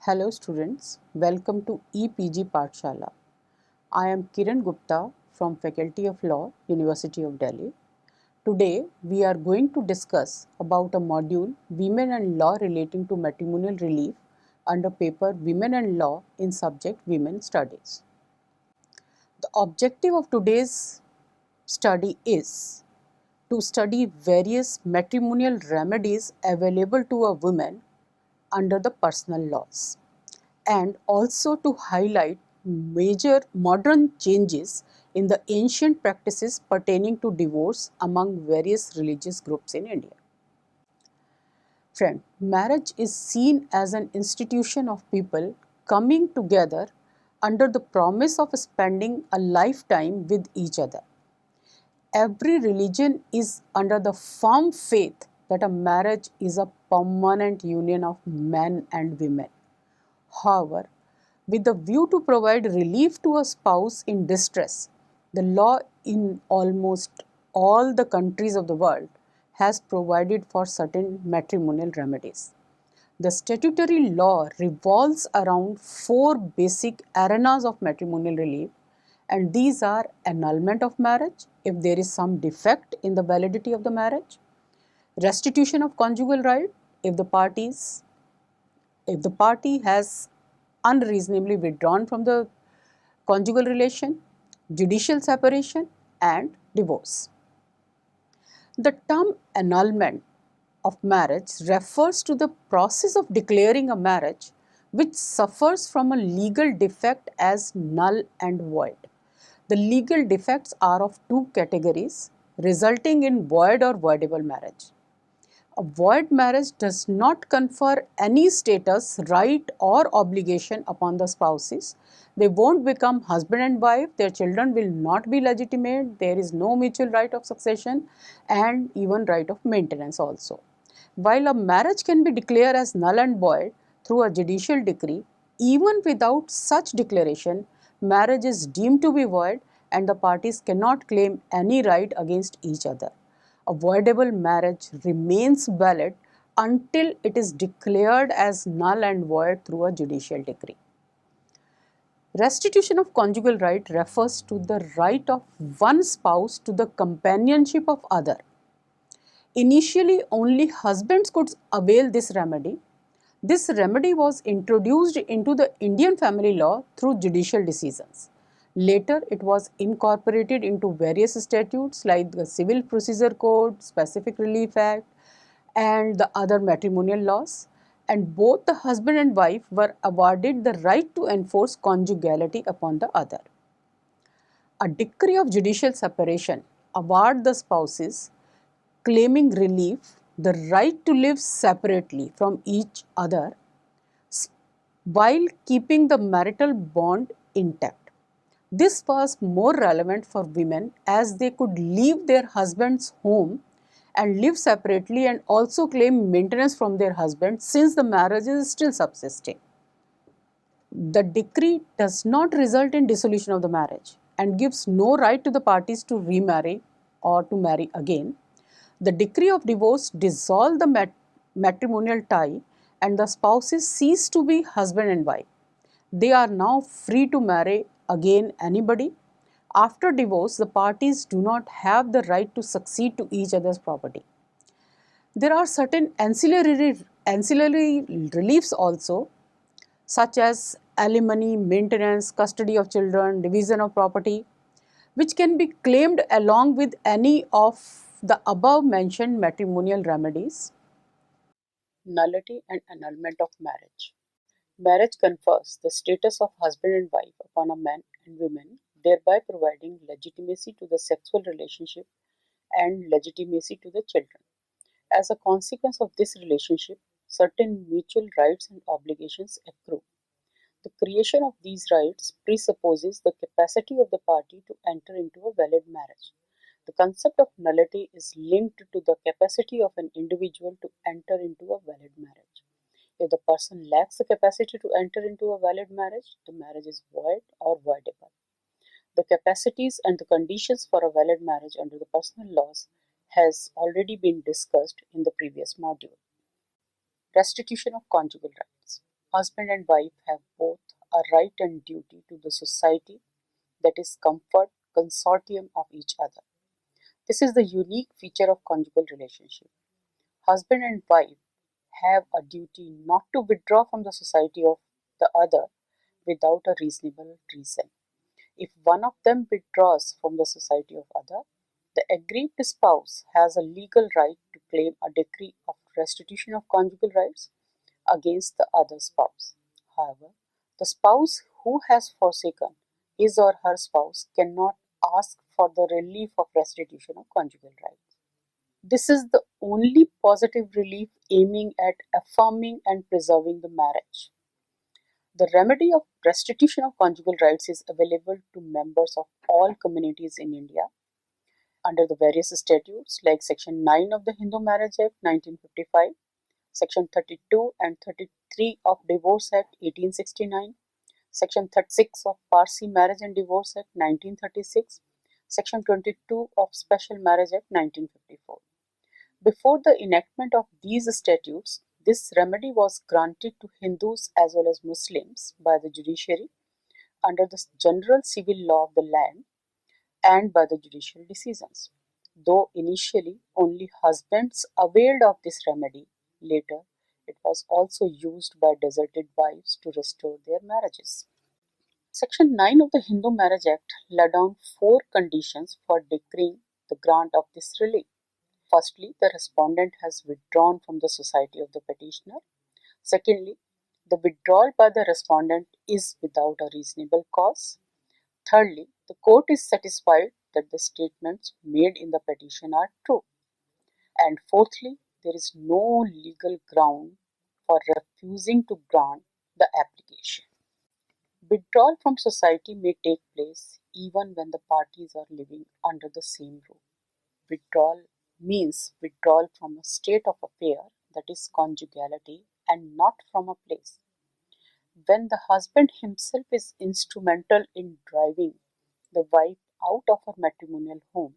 Hello students, welcome to EPG Pathshala. I am Kiran Gupta from Faculty of Law, University of Delhi. Today we are going to discuss about a module Women and Law relating to matrimonial relief under paper Women and Law in subject Women Studies. The objective of today's study is to study various matrimonial remedies available to a woman under the personal laws, and also to highlight major modern changes in the ancient practices pertaining to divorce among various religious groups in India. Friend, marriage is seen as an institution of people coming together under the promise of spending a lifetime with each other. Every religion is under the firm faith that a marriage is a permanent union of men and women. However, with the view to provide relief to a spouse in distress, the law in almost all the countries of the world has provided for certain matrimonial remedies. The statutory law revolves around four basic arenas of matrimonial relief, and these are annulment of marriage if there is some defect in the validity of the marriage, restitution of conjugal right if the party has unreasonably withdrawn from the conjugal relation, judicial separation, and divorce. The term annulment of marriage refers to the process of declaring a marriage which suffers from a legal defect as null and void. The legal defects are of two categories, resulting in void or voidable marriage. A void marriage does not confer any status, right, or obligation upon the spouses. They won't become husband and wife, their children will not be legitimate, there is no mutual right of succession, and even right of maintenance also. While a marriage can be declared as null and void through a judicial decree, even without such declaration, marriage is deemed to be void and the parties cannot claim any right against each other. A voidable marriage remains valid until it is declared as null and void through a judicial decree. Restitution of conjugal right refers to the right of one spouse to the companionship of other. Initially, only husbands could avail this remedy. This remedy was introduced into the Indian family law through judicial decisions. Later, it was incorporated into various statutes like the Civil Procedure Code, Specific Relief Act, and the other matrimonial laws. And both the husband and wife were awarded the right to enforce conjugality upon the other. A decree of judicial separation award the spouses claiming relief the right to live separately from each other while keeping the marital bond intact. This was more relevant for women as they could leave their husband's home and live separately and also claim maintenance from their husband since the marriage is still subsisting. The decree does not result in dissolution of the marriage and gives no right to the parties to remarry or to marry again. The decree of divorce dissolved the matrimonial tie and the spouses cease to be husband and wife. They are now free to marry again anybody. After divorce, the parties do not have the right to succeed to each other's property. There are certain ancillary reliefs also, such as alimony, maintenance, custody of children, division of property, which can be claimed along with any of the above mentioned matrimonial remedies. Nullity and annulment of marriage. Marriage confers the status of husband and wife upon a man and woman, thereby providing legitimacy to the sexual relationship and legitimacy to the children. As a consequence of this relationship, certain mutual rights and obligations accrue. The creation of these rights presupposes the capacity of the party to enter into a valid marriage. The concept of nullity is linked to the capacity of an individual to enter into a valid marriage. If the person lacks the capacity to enter into a valid marriage, the marriage is void or voidable. The capacities and the conditions for a valid marriage under the personal laws has already been discussed in the previous module. Restitution of conjugal rights. Husband and wife have both a right and duty to the society, that is, comfort, consortium of each other. This is the unique feature of conjugal relationship. Husband and wife have a duty not to withdraw from the society of the other without a reasonable reason. If one of them withdraws from the society of other, the aggrieved spouse has a legal right to claim a decree of restitution of conjugal rights against the other spouse. However, the spouse who has forsaken his or her spouse cannot ask for the relief of restitution of conjugal rights. This is the only positive relief aiming at affirming and preserving the marriage. The remedy of restitution of conjugal rights is available to members of all communities in India under the various statutes like Section 9 of the Hindu Marriage Act 1955, Section 32 and 33 of Divorce Act 1869, Section 36 of Parsi Marriage and Divorce Act 1936, Section 22 of Special Marriage Act 1954. Before the enactment of these statutes, this remedy was granted to Hindus as well as Muslims by the judiciary under the general civil law of the land and by the judicial decisions. Though initially only husbands availed of this remedy, later it was also used by deserted wives to restore their marriages. Section 9 of the Hindu Marriage Act laid down 4 conditions for decreeing the grant of this relief. Firstly, the respondent has withdrawn from the society of the petitioner. Secondly, the withdrawal by the respondent is without a reasonable cause. Thirdly, the court is satisfied that the statements made in the petition are true. And fourthly, there is no legal ground for refusing to grant the application. Withdrawal from society may take place even when the parties are living under the same roof. Withdrawal means withdrawal from a state of affair, that is conjugality, and not from a place. When the husband himself is instrumental in driving the wife out of her matrimonial home,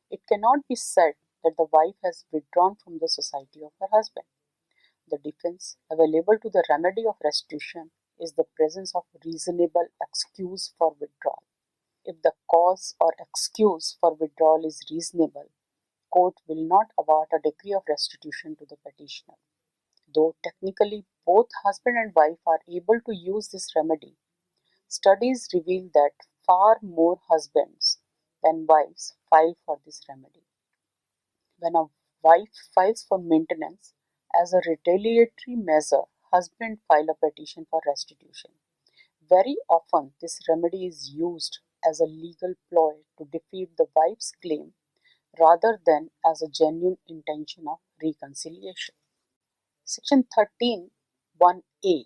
it cannot be said that the wife has withdrawn from the society of her husband. The defense available to the remedy of restitution is the presence of reasonable excuse for withdrawal. If the cause or excuse for withdrawal is reasonable, court will not award a decree of restitution to the petitioner. Though technically both husband and wife are able to use this remedy, studies reveal that far more husbands than wives file for this remedy. When a wife files for maintenance, as a retaliatory measure, husband file a petition for restitution. Very often, this remedy is used as a legal ploy to defeat the wife's claim rather than as a genuine intention of reconciliation. Section 13 1A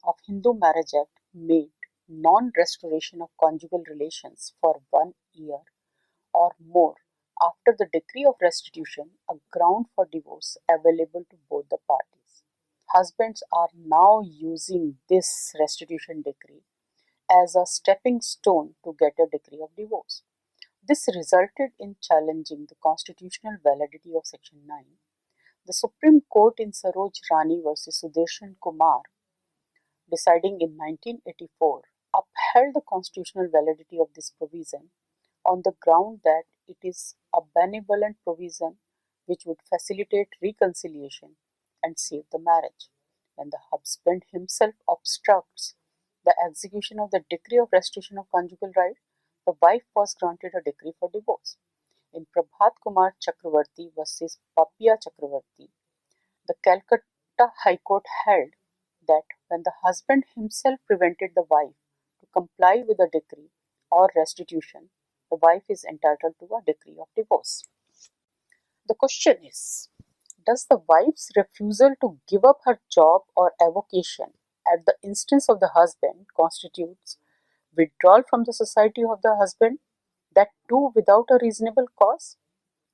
of Hindu Marriage Act made non-restoration of conjugal relations for 1 year or more after the decree of restitution a ground for divorce available to both the parties. Husbands are now using this restitution decree as a stepping stone to get a decree of divorce. This resulted in challenging the constitutional validity of Section 9. The Supreme Court in Saroj Rani versus Sudarshan Kumar, deciding in 1984, upheld the constitutional validity of this provision on the ground that it is a benevolent provision which would facilitate reconciliation and save the marriage. When the husband himself obstructs the execution of the decree of restitution of conjugal right, the wife was granted a decree for divorce. In Prabhat Kumar Chakravarti versus Papia Chakravarti, the Calcutta High Court held that when the husband himself prevented the wife to comply with a decree or restitution, the wife is entitled to a decree of divorce. The question is, does the wife's refusal to give up her job or avocation at the instance of the husband constitutes withdrawal from the society of the husband, that too without a reasonable cause?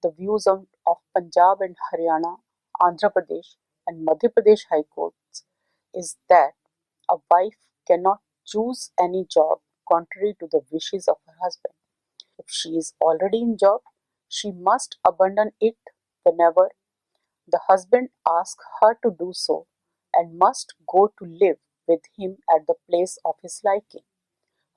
The views of Punjab and Haryana, Andhra Pradesh, and Madhya Pradesh High Courts is that a wife cannot choose any job contrary to the wishes of her husband. If she is already in job, she must abandon it whenever the husband asks her to do so and must go to live with him at the place of his liking.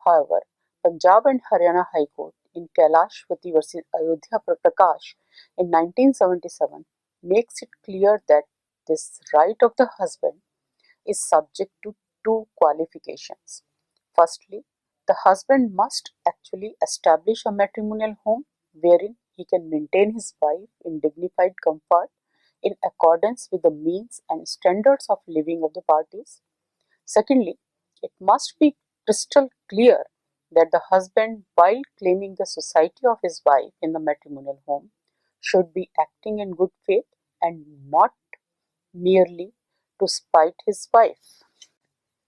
However, Punjab and Haryana High Court in Kailashpati versus Ayodhya Prakash in 1977 makes it clear that this right of the husband is subject to two qualifications. Firstly, the husband must actually establish a matrimonial home wherein he can maintain his wife in dignified comfort in accordance with the means and standards of living of the parties. Secondly, it must be crystal clear that the husband, while claiming the society of his wife in the matrimonial home, should be acting in good faith and not merely to spite his wife.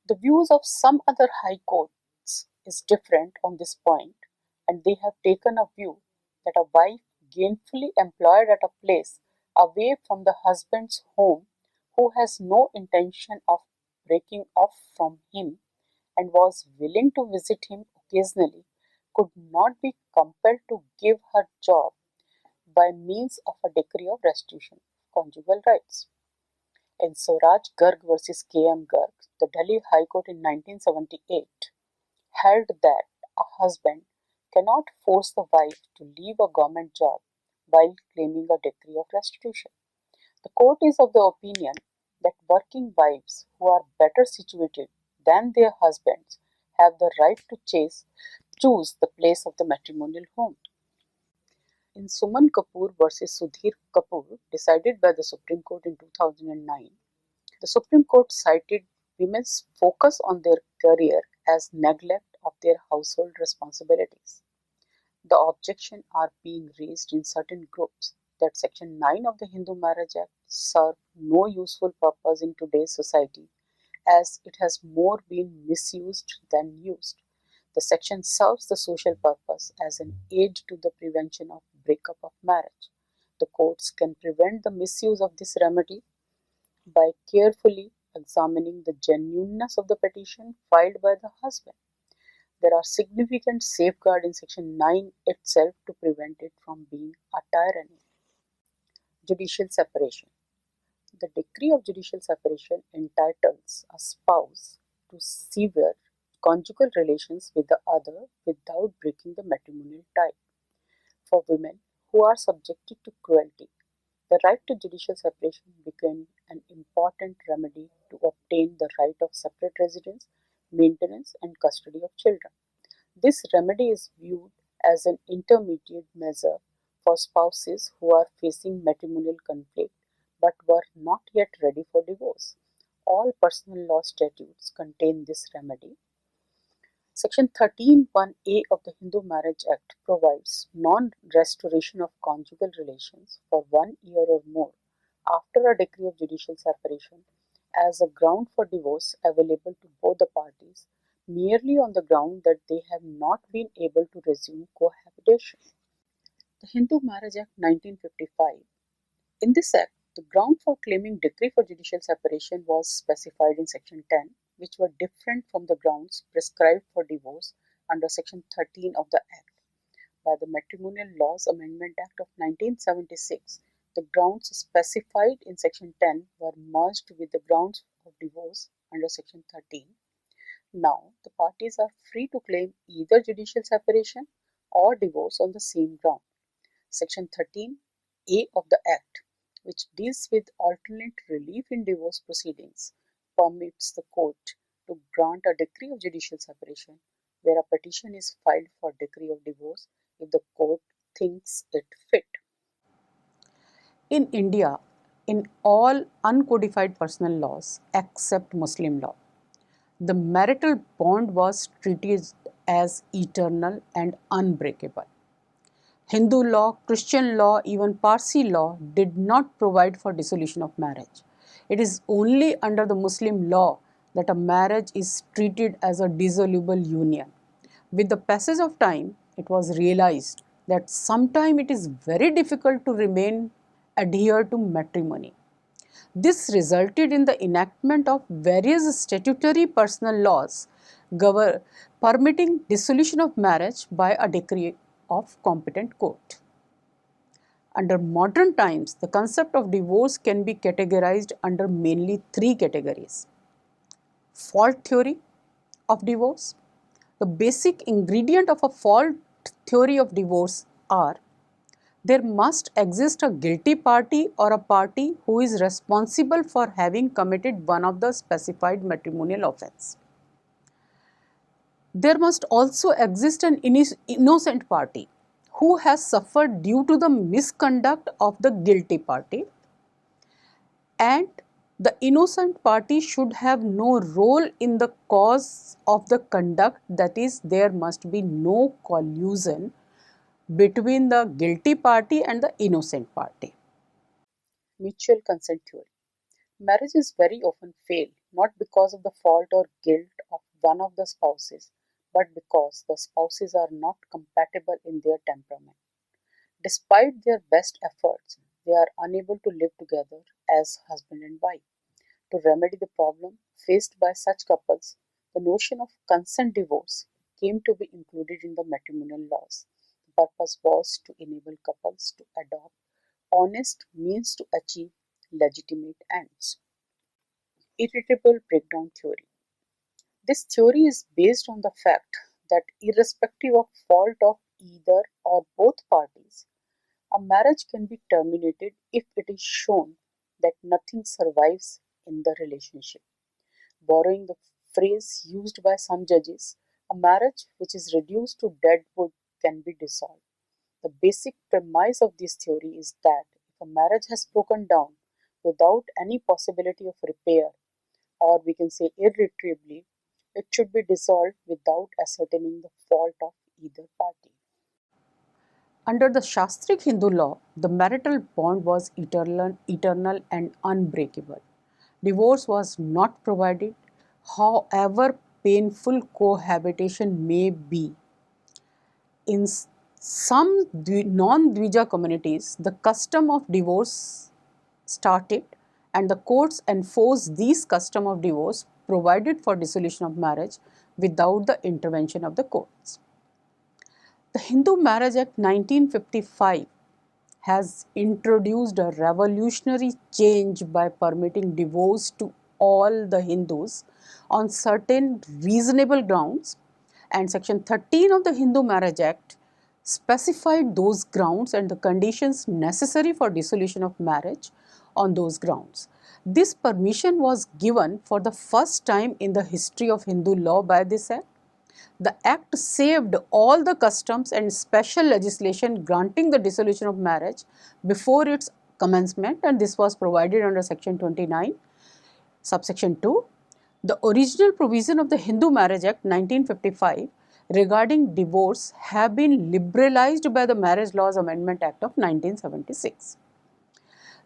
The views of some other high courts is different on this point, and they have taken a view that a wife gainfully employed at a place away from the husband's home who has no intention of breaking off from him and was willing to visit him occasionally could not be compelled to give her job by means of a decree of restitution of conjugal rights. In Swaraj Garg versus K.M. Garg, the Delhi High Court in 1978 held that a husband cannot force the wife to leave a government job while claiming a decree of restitution. The court is of the opinion that working wives who are better situated than their husbands have the right to choose the place of the matrimonial home. In Suman Kapoor versus Sudhir Kapoor, decided by the Supreme Court in 2009, the Supreme Court cited women's focus on their career as neglect of their household responsibilities. The objection are being raised in certain groups that Section 9 of the Hindu Marriage Act serve no useful purpose in today's society as it has more been misused than used. The section serves the social purpose as an aid to the prevention of breakup of marriage. The courts can prevent the misuse of this remedy by carefully examining the genuineness of the petition filed by the husband. There are significant safeguards in Section 9 itself to prevent it from being a tyranny. Judicial separation. The decree of judicial separation entitles a spouse to sever conjugal relations with the other without breaking the matrimonial tie. For women who are subjected to cruelty, the right to judicial separation became an important remedy to obtain the right of separate residence, maintenance, and custody of children. This remedy is viewed as an intermediate measure for spouses who are facing matrimonial conflict but were not yet ready for divorce. All personal law statutes contain this remedy. Section 13(1)(a) of the Hindu Marriage Act provides non-restoration of conjugal relations for 1 year or more after a decree of judicial separation as a ground for divorce available to both the parties merely on the ground that they have not been able to resume cohabitation. The Hindu Marriage Act 1955. In this act, the ground for claiming decree for judicial separation was specified in Section 10, which were different from the grounds prescribed for divorce under Section 13 of the Act. By the Matrimonial Laws Amendment Act of 1976, the grounds specified in Section 10 were merged with the grounds of divorce under Section 13. Now, the parties are free to claim either judicial separation or divorce on the same ground. Section 13(a) of the Act, which deals with alternate relief in divorce proceedings, permits the court to grant a decree of judicial separation where a petition is filed for decree of divorce if the court thinks it fit. In India, in all uncodified personal laws except Muslim law, the marital bond was treated as eternal and unbreakable. Hindu law, Christian law, even Parsi law did not provide for dissolution of marriage. It is only under the Muslim law that a marriage is treated as a dissoluble union. With the passage of time, it was realized that sometimes it is very difficult to remain adhered to matrimony. This resulted in the enactment of various statutory personal laws permitting dissolution of marriage by a decree of competent court. Under modern times, the concept of divorce can be categorized under mainly three categories. fault theory of divorce. The basic ingredient of a fault theory of divorce are: there must exist a guilty party or a party who is responsible for having committed one of the specified matrimonial offence. There must also exist an innocent party who has suffered due to the misconduct of the guilty party, and the innocent party should have no role in the cause of the conduct, that is, there must be no collusion between the guilty party and the innocent party. Mutual consent theory. Marriages very often fail not because of the fault or guilt of one of the spouses, but because the spouses are not compatible in their temperament. Despite their best efforts, they are unable to live together as husband and wife. To remedy the problem faced by such couples, the notion of consent divorce came to be included in the matrimonial laws. The purpose was to enable couples to adopt honest means to achieve legitimate ends. Irritable breakdown theory. This theory is based on the fact that irrespective of fault of either or both parties, a marriage can be terminated if it is shown that nothing survives in the relationship. Borrowing the phrase used by some judges, a marriage which is reduced to dead wood can be dissolved. The basic premise of this theory is that if a marriage has broken down without any possibility of repair, or we can say irretrievably, it should be dissolved without ascertaining the fault of either party. Under the Shastric Hindu law, the marital bond was eternal and unbreakable. Divorce was not provided, however painful cohabitation may be. In some non-Dvija communities, the custom of divorce started, and the courts enforced these custom of divorce provided for dissolution of marriage without the intervention of the courts. The Hindu Marriage Act 1955 has introduced a revolutionary change by permitting divorce to all the Hindus on certain reasonable grounds, and Section 13 of the Hindu Marriage Act specified those grounds and the conditions necessary for dissolution of marriage on those grounds. This permission was given for the first time in the history of Hindu law by this act. The act saved all the customs and special legislation granting the dissolution of marriage before its commencement, and this was provided under Section 29, subsection 2. The original provision of the Hindu Marriage Act 1955 regarding divorce have been liberalized by the Marriage Laws Amendment Act of 1976.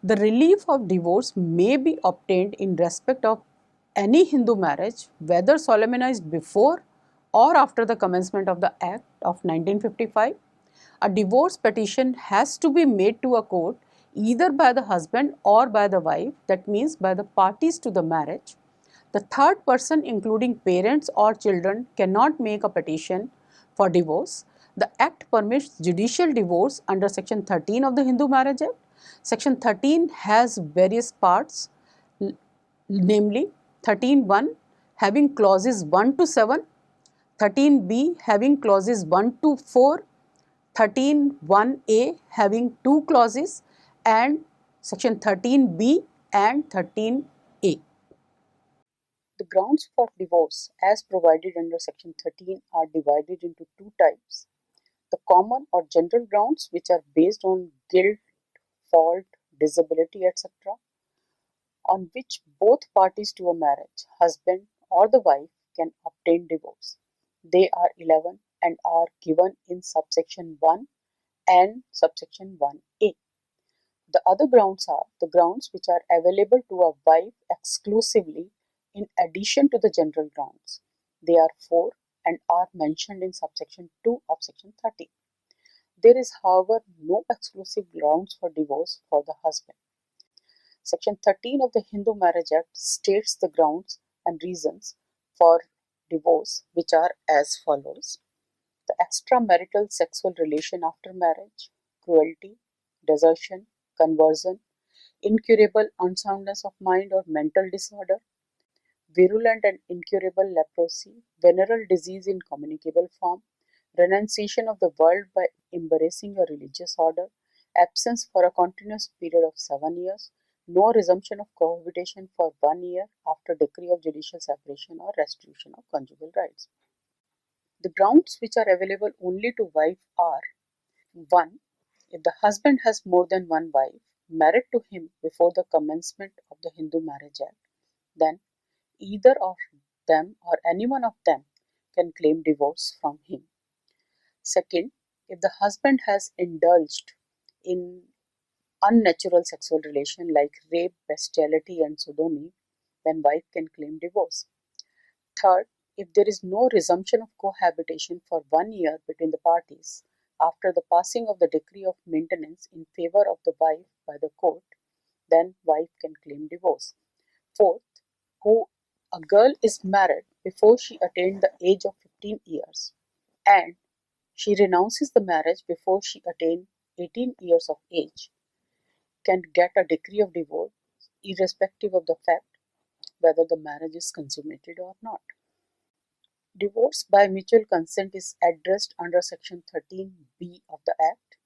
The relief of divorce may be obtained in respect of any Hindu marriage, whether solemnized before or after the commencement of the Act of 1955. A divorce petition has to be made to a court either by the husband or by the wife, that means by the parties to the marriage. The third person, including parents or children, cannot make a petition for divorce. The Act permits judicial divorce under Section 13 of the Hindu Marriage Act. Section 13 has various parts, namely 13(1) having clauses 1 to 7, 13(b) having clauses 1 to 4, 13(1)(a) having 2 clauses, and Section 13(b) and 13(a). The grounds for divorce as provided under Section 13 are divided into two types: the common or general grounds, which are based on guilt, fault, disability, etc., on which both parties to a marriage, husband or the wife, can obtain divorce. They are 11 and are given in subsection 1 and subsection 1a. The other grounds are the grounds which are available to a wife exclusively in addition to the general grounds. They are 4 and are mentioned in subsection 2 of section 13. There is, however, no exclusive grounds for divorce for the husband. Section 13 of the Hindu Marriage Act states the grounds and reasons for divorce, which are as follows: the extramarital sexual relation after marriage, cruelty, desertion, conversion, incurable unsoundness of mind or mental disorder, virulent and incurable leprosy, venereal disease in communicable form, renunciation of the world by embracing a religious order, absence for a continuous period of 7 years, no resumption of cohabitation for 1 year after decree of judicial separation or restitution of conjugal rights. The grounds which are available only to wife are: 1. If the husband has more than one wife married to him before the commencement of the Hindu Marriage Act, then either of them or any one of them can claim divorce from him. Second, if the husband has indulged in unnatural sexual relation like rape, bestiality, and sodomy, then wife can claim divorce. Third, if there is no resumption of cohabitation for 1 year between the parties after the passing of the decree of maintenance in favor of the wife by the court, then wife can claim divorce. Fourth, who a girl is married before she attained the age of 15 years and she renounces the marriage before she attained 18 years of age can get a decree of divorce irrespective of the fact whether the marriage is consummated or not. Divorce by mutual consent is addressed under Section 13B of the Act,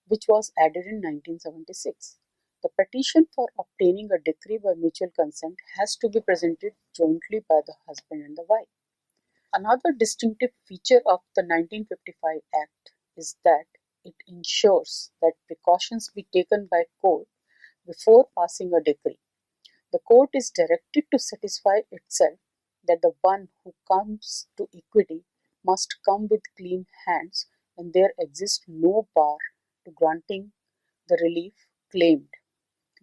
which was added in 1976. The petition for obtaining a decree by mutual consent has to be presented jointly by the husband and the wife. Another distinctive feature of the 1955 Act is that it ensures that precautions be taken by court before passing a decree. The court is directed to satisfy itself that the one who comes to equity must come with clean hands and there exists no bar to granting the relief claimed.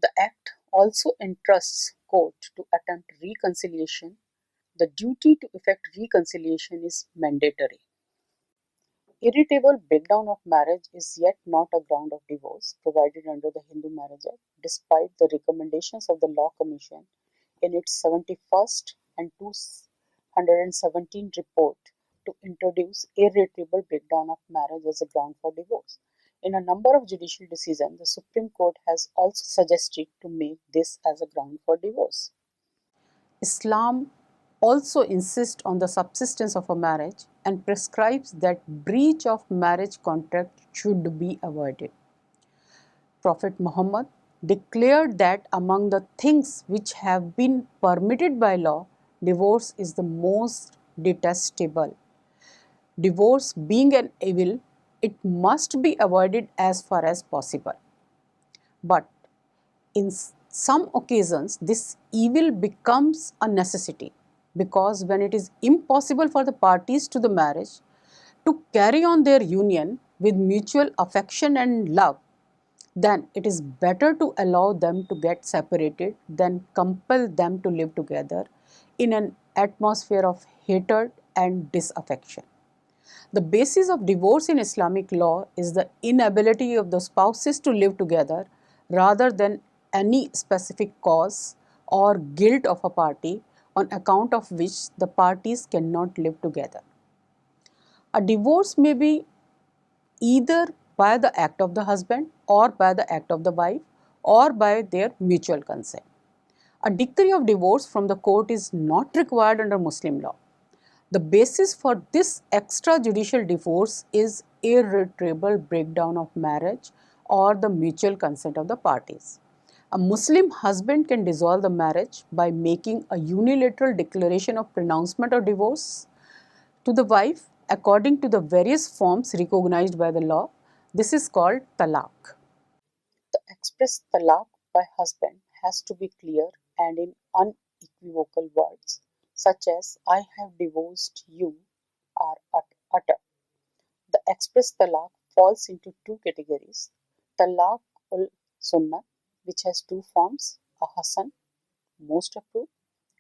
The Act also entrusts court to attempt reconciliation. The duty to effect reconciliation is mandatory. Irritable breakdown of marriage is yet not a ground of divorce provided under the Hindu Marriage Act, despite the recommendations of the Law Commission in its 71st and 217 report to introduce irritable breakdown of marriage as a ground for divorce. In a number of judicial decisions, the Supreme Court has also suggested to make this as a ground for divorce. Islam also insists on the subsistence of a marriage and prescribes that breach of marriage contract should be avoided. Prophet Muhammad declared that among the things which have been permitted by law, divorce is the most detestable. Divorce being an evil, it must be avoided as far as possible. But in some occasions, this evil becomes a necessity because when it is impossible for the parties to the marriage to carry on their union with mutual affection and love, then it is better to allow them to get separated than compel them to live together in an atmosphere of hatred and disaffection. The basis of divorce in Islamic law is the inability of the spouses to live together rather than any specific cause or guilt of a party on account of which the parties cannot live together. A divorce may be either by the act of the husband or by the act of the wife or by their mutual consent. A decree of divorce from the court is not required under Muslim law. The basis for this extrajudicial divorce is irretrievable breakdown of marriage or the mutual consent of the parties. A Muslim husband can dissolve the marriage by making a unilateral declaration of pronouncement of divorce to the wife according to the various forms recognized by the law. This is called talaq. The express talaq by husband has to be clear and in unequivocal words, such as I have divorced you are utter. The express talaq falls into two categories: talaq ul sunnah, which has two forms, a hasan, most approved,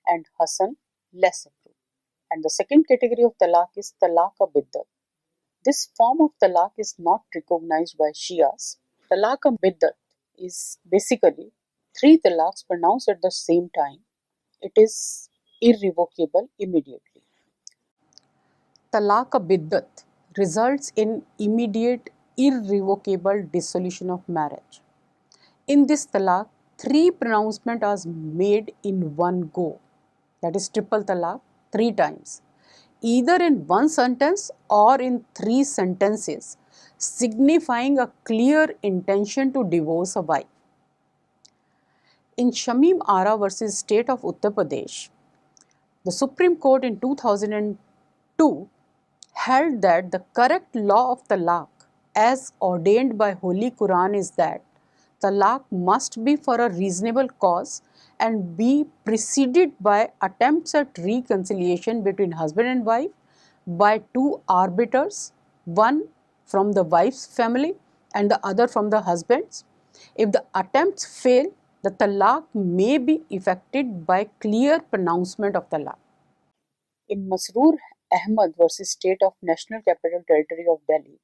and hasan, less approved. And the second category of talaq is talaq biddat. This form of talaq is not recognized by Shias. Talaq biddat is basically three talaqs pronounced at the same time. It is irrevocable immediately. Talaq biddat results in immediate irrevocable dissolution of marriage. In this talaq, three pronouncements are made in one go. that is triple talaq, 3 times, either in one sentence or in 3 sentences, signifying a clear intention to divorce a wife. In Shamim Ara versus State of Uttar Pradesh, the Supreme Court in 2002 held that the correct law of talaq as ordained by Holy Quran is that talaq must be for a reasonable cause and be preceded by attempts at reconciliation between husband and wife by two arbiters, one from the wife's family and the other from the husband's. If the attempts fail, the talaq may be effected by clear pronouncement of talaq. In Masroor Ahmad versus State of National Capital Territory of Delhi,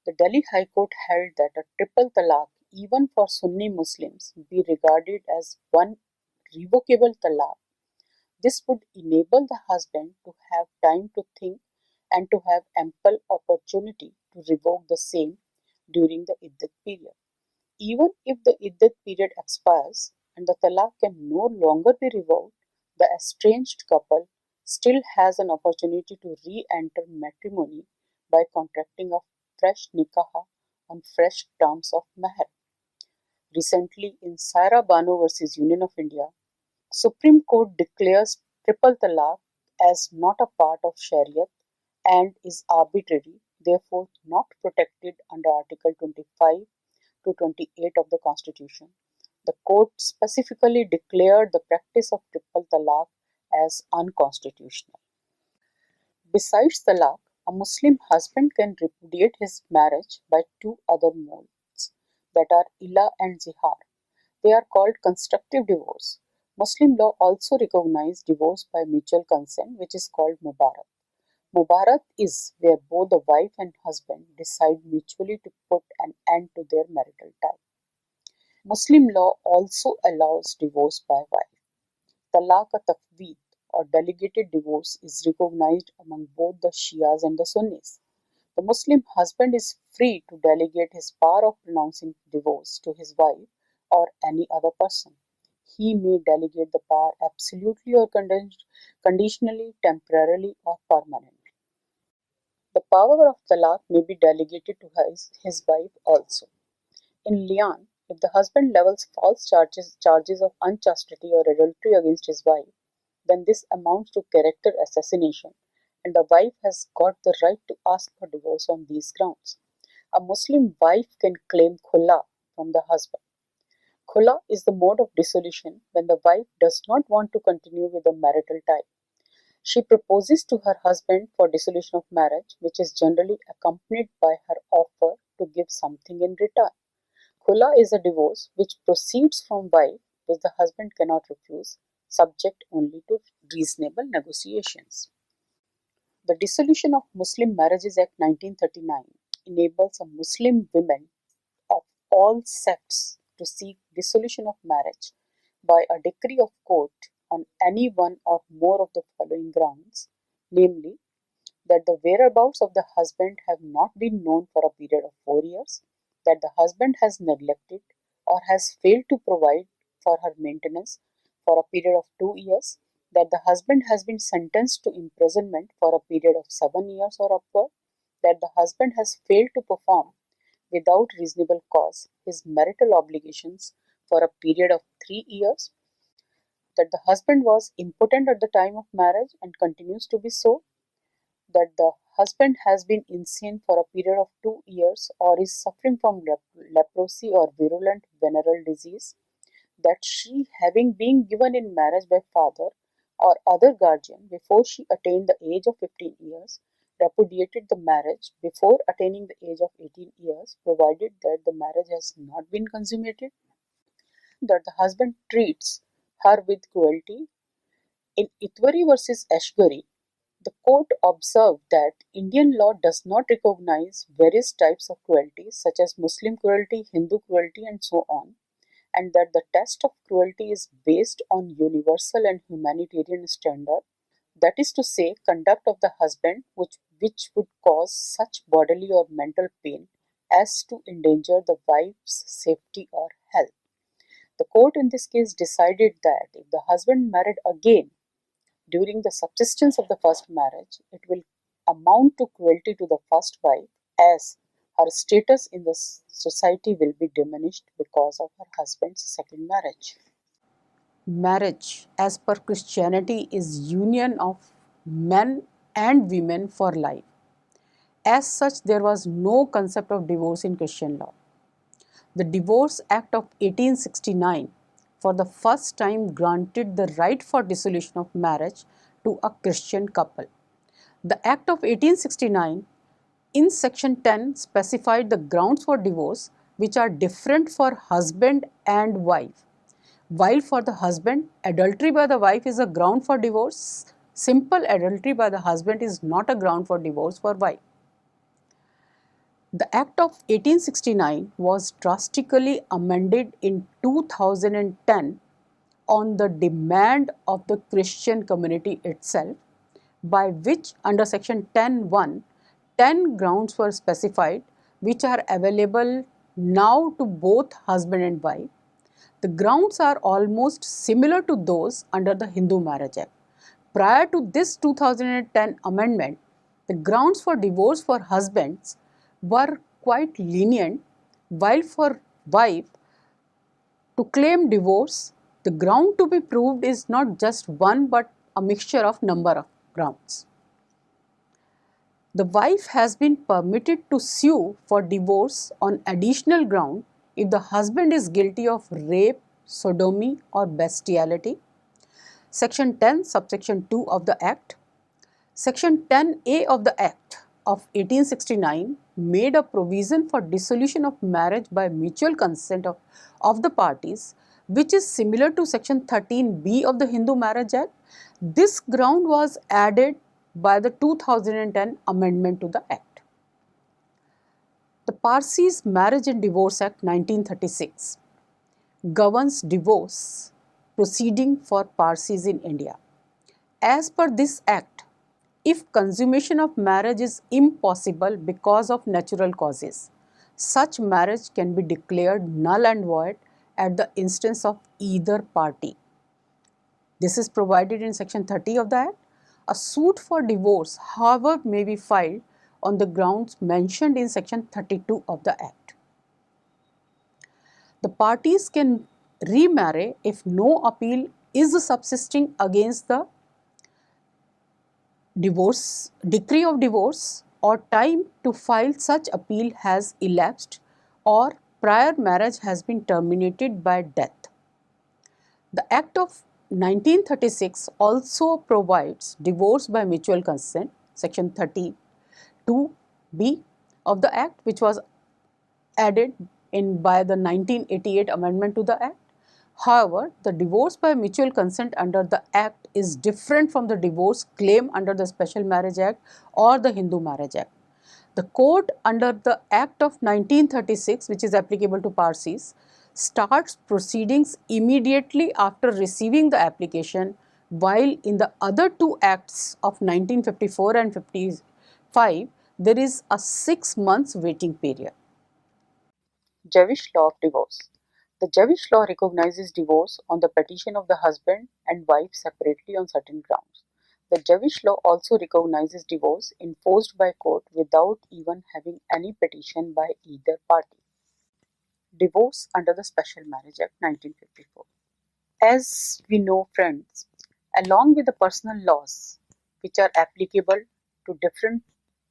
the Delhi High Court held that a triple talaq, even for Sunni Muslims, be regarded as one revocable talaq. This would enable the husband to have time to think and to have ample opportunity to revoke the same during the iddat period. Even if the iddat period expires and the talaq can no longer be revoked, the estranged couple still has an opportunity to re-enter matrimony by contracting a fresh nikah on fresh terms of mahr. Recently, in Saira Bano versus Union of India, Supreme Court declares triple talaq as not a part of Shariat and is arbitrary, therefore not protected under Article 25 to 28 of the Constitution. The court specifically declared the practice of triple talaq as unconstitutional. Besides talaq, a Muslim husband can repudiate his marriage by two other modes, that are ila and zihar. They are called constructive divorce. Muslim law also recognizes divorce by mutual consent, which is called mubarak. Mubarak is where both the wife and husband decide mutually to put an end to their marital tie. Muslim law also allows divorce by wife. Talaq-e-tafweed or delegated divorce is recognized among both the Shias and the Sunnis. The Muslim husband is free to delegate his power of pronouncing divorce to his wife or any other person. He may delegate the power absolutely or conditionally, temporarily, or permanently. The power of talaq may be delegated to his wife also. In li'an, if the husband levels false charges of unchastity or adultery against his wife, then this amounts to character assassination, and the wife has got the right to ask for divorce on these grounds. A Muslim wife can claim khula from the husband. Khula is the mode of dissolution when the wife does not want to continue with the marital tie. She proposes to her husband for dissolution of marriage, which is generally accompanied by her offer to give something in return. Khula is a divorce which proceeds from wife, which the husband cannot refuse, subject only to reasonable negotiations. The Dissolution of Muslim Marriages Act 1939 enables a Muslim women of all sects to seek dissolution of marriage by a decree of court on any one or more of the following grounds, namely, that the whereabouts of the husband have not been known for a period of 4 years, that the husband has neglected or has failed to provide for her maintenance for a period of 2 years, that the husband has been sentenced to imprisonment for a period of 7 years or upward, that the husband has failed to perform without reasonable cause his marital obligations for a period of 3 years, that the husband was impotent at the time of marriage and continues to be so, that the husband has been insane for a period of 2 years or is suffering from leprosy or virulent venereal disease, that she, having been given in marriage by father or other guardian before she attained the age of 15 years, repudiated the marriage before attaining the age of 18 years, provided that the marriage has not been consummated, that the husband treats her with cruelty. In Itwari versus Ashgari, the court observed that Indian law does not recognize various types of cruelty, such as Muslim cruelty, Hindu cruelty, and so on, and that the test of cruelty is based on universal and humanitarian standard, that is to say, conduct of the husband which would cause such bodily or mental pain as to endanger the wife's safety or health. The court in this case decided that if the husband married again during the subsistence of the first marriage, it will amount to cruelty to the first wife, as her status in the society will be diminished because of her husband's second marriage. Marriage, as per Christianity, is union of men and women for life. As such, there was no concept of divorce in Christian law. The Divorce Act of 1869 for the first time granted the right for dissolution of marriage to a Christian couple. The Act of 1869 in section 10 specified the grounds for divorce, which are different for husband and wife. While for the husband, adultery by the wife is a ground for divorce, simple adultery by the husband is not a ground for divorce for wife. The Act of 1869 was drastically amended in 2010 on the demand of the Christian community itself, by which under section 10(1) 10 grounds were specified, which are available now to both husband and wife. The grounds are almost similar to those under the Hindu Marriage Act. Prior to this 2010 amendment, the grounds for divorce for husbands were quite lenient, while for wife to claim divorce, the ground to be proved is not just one but a mixture of number of grounds. The wife has been permitted to sue for divorce on additional ground if the husband is guilty of rape, sodomy or bestiality. Section 10, subsection 2 of the Act. Section 10A of the Act of 1869 made a provision for dissolution of marriage by mutual consent of the parties, which is similar to Section 13B of the Hindu Marriage Act. This ground was added by the 2010 amendment to the Act. The Parsis Marriage and Divorce Act 1936 governs divorce proceeding for Parsis in India. As per this Act, if consummation of marriage is impossible because of natural causes, such marriage can be declared null and void at the instance of either party. This is provided in section 30 of the Act. A suit for divorce, however, may be filed on the grounds mentioned in section 32 of the Act. The parties can remarry if no appeal is subsisting against the decree of divorce, or time to file such appeal has elapsed, or prior marriage has been terminated by death. The Act of 1936 also provides divorce by mutual consent, section 32B of the Act, which was added in by the 1988 amendment to the Act. However, the divorce by mutual consent under the Act is different from the divorce claim under the Special Marriage Act or the Hindu Marriage Act. The court under the Act of 1936, which is applicable to Parsis, starts proceedings immediately after receiving the application, while in the other two acts of 1954 and 55, there is a 6 months waiting period. Jewish law of divorce. The Jewish law recognizes divorce on the petition of the husband and wife separately on certain grounds. The Jewish law also recognizes divorce enforced by court without even having any petition by either party. Divorce under the Special Marriage Act 1954. As we know, friends, along with the personal laws which are applicable to different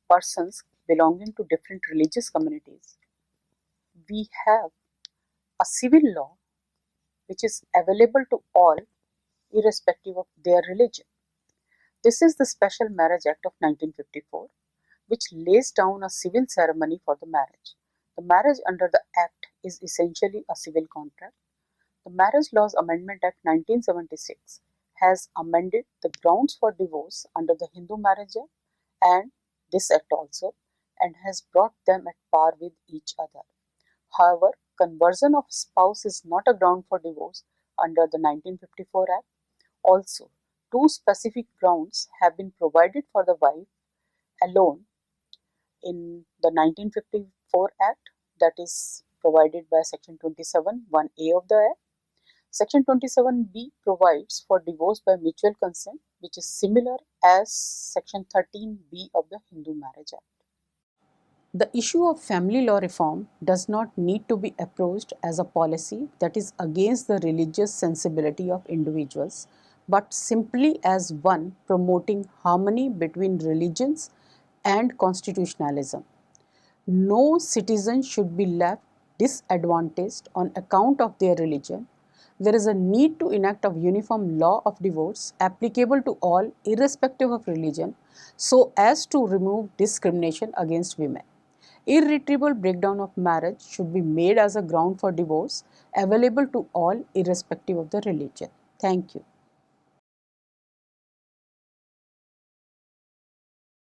persons belonging to different religious communities, we have a civil law which is available to all irrespective of their religion. This is the Special Marriage Act of 1954, which lays down a civil ceremony for the marriage. The marriage under the Act is essentially a civil contract. The Marriage Laws Amendment Act 1976 has amended the grounds for divorce under the Hindu Marriage Act and this Act also, and has brought them at par with each other. However, conversion of spouse is not a ground for divorce under the 1954 Act. Also, two specific grounds have been provided for the wife alone in the 1954 Act, that is provided by section 27(1)(a) of the Act. Section 27B provides for divorce by mutual consent, which is similar as Section 13B of the Hindu Marriage Act. The issue of family law reform does not need to be approached as a policy that is against the religious sensibility of individuals, but simply as one promoting harmony between religions and constitutionalism. No citizen should be left disadvantaged on account of their religion. There is a need to enact a uniform law of divorce applicable to all irrespective of religion so as to remove discrimination against women. Irretrievable breakdown of marriage should be made as a ground for divorce available to all irrespective of the religion. Thank you.